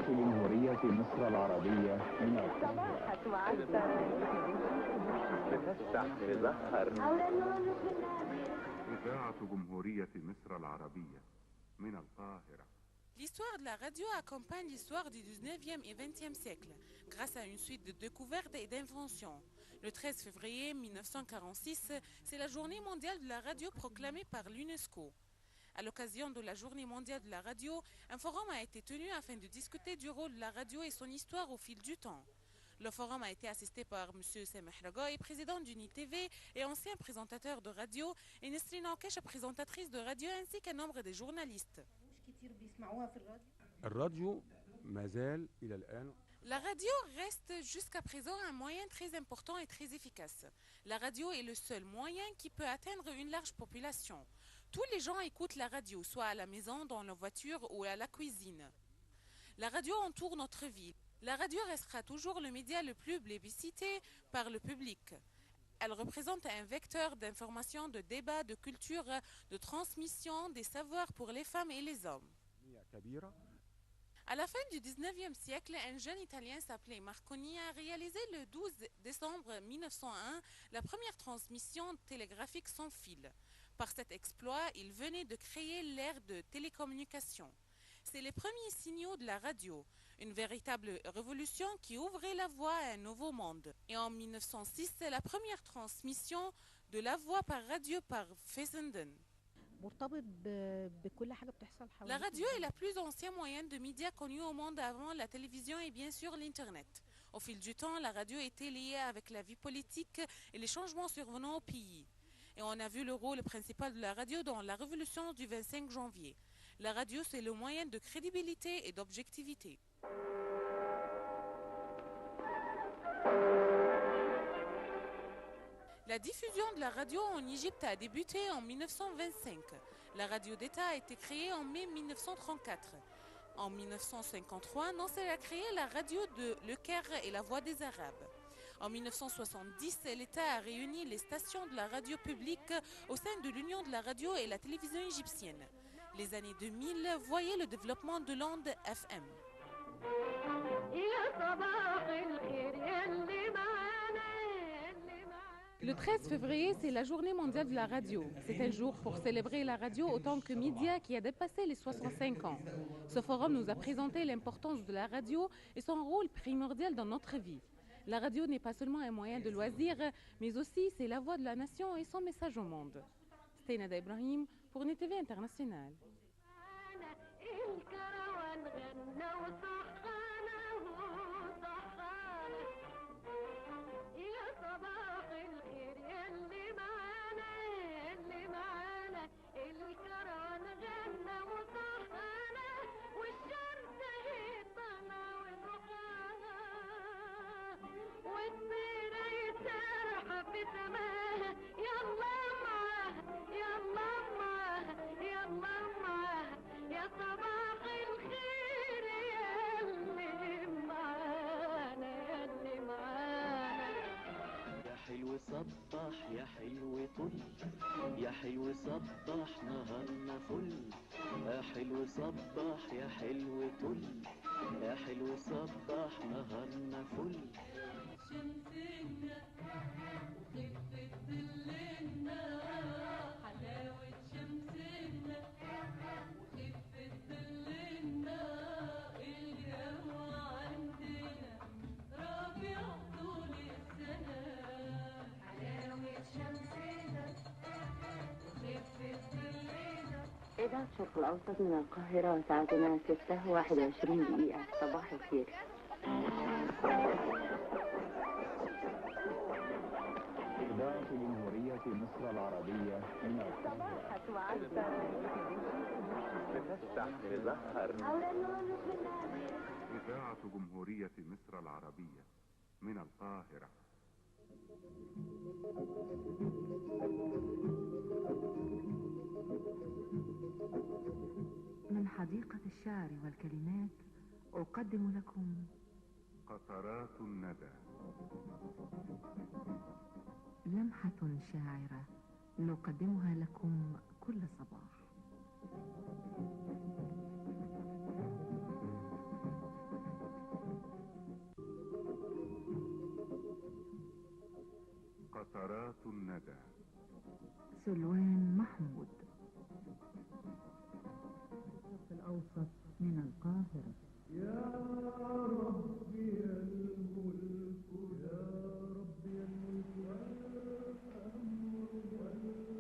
جمهورية مصر العربية من صباحك معسكر بتفتح مزهر إذاعة جمهورية مصر العربية من القاهرة. L'histoire de la radio accompagne l'histoire du 19e et 20e siècle, grâce à une suite de découvertes et d'inventions. Le 13 février 1946, c'est la journée mondiale de la radio proclamée par l'UNESCO. À l'occasion de la journée mondiale de la radio, un forum a été tenu afin de discuter du rôle de la radio et son histoire au fil du temps. Le forum a été assisté par M. Sameh Ragoy, président d'UniTV et ancien présentateur de radio, et Nesrine Okesh, présentatrice de radio, ainsi qu'un nombre de journalistes. La radio reste jusqu'à présent un moyen très important et très efficace. La radio est le seul moyen qui peut atteindre une large population. Tous les gens écoutent la radio, soit à la maison, dans la voiture ou à la cuisine. La radio entoure notre vie. La radio restera toujours le média le plus plébiscité par le public. Elle représente un vecteur d'information, de débat, de culture, de transmission des savoirs pour les femmes et les hommes. À la fin du 19e siècle, un jeune Italien s'appelait Marconi a réalisé le 12 décembre 1901 la première transmission télégraphique sans fil. Par cet exploit, il venait de créer l'ère de télécommunication. C'est les premiers signaux de la radio, une véritable révolution qui ouvrait la voie à un nouveau monde. Et en 1906, c'est la première transmission de la voix par radio par Fessenden. La radio est la plus ancienne moyenne de médias connue au monde avant la télévision et bien sûr l'Internet. Au fil du temps, la radio était liée avec la vie politique et les changements survenant au pays. Et on a vu le rôle principal de la radio dans la révolution du 25 janvier. La radio, c'est le moyen de crédibilité et d'objectivité. La diffusion de la radio en Égypte a débuté en 1925. La radio d'État a été créée en mai 1934. En 1953, Nasser a créé la radio de Le Caire et la Voix des Arabes. En 1970, l'État a réuni les stations de la radio publique au sein de l'Union de la radio et la télévision égyptienne. Les années 2000 voyaient le développement de l'onde FM. Le 13 février, c'est la journée mondiale de la radio. C'est un jour pour célébrer la radio autant que média qui a dépassé les 65 ans. Ce forum nous a présenté l'importance de la radio et son rôle primordial dans notre vie. La radio n'est pas seulement un moyen de loisir, mais aussi c'est la voix de la nation et son message au monde. Steynada Ibrahim pour UniTV International. صبح يا حلو طل يا حلو صبح نهارنا فل يا حلو صبح يا حلو طل يا حلو صبح نهارنا فل شمسنا وخفة ظلنا حلاوة شمسنا وخفة ظلنا الجو عندنا ربيع طول السنة إذاعة الشرق الأوسط من القاهرة ساعتنا 6:21 صباح الخير. إذاعة جمهورية مصر العربية من القاهرة. صباحك معسكر بتفتح مزهر إذاعة جمهورية مصر العربية من القاهرة. من حديقة الشعر والكلمات أقدم لكم قطرات الندى، لمحة شاعرة نقدمها لكم كل صباح. قطرات الندى. سلوان محمود. الأوسط من القاهرة.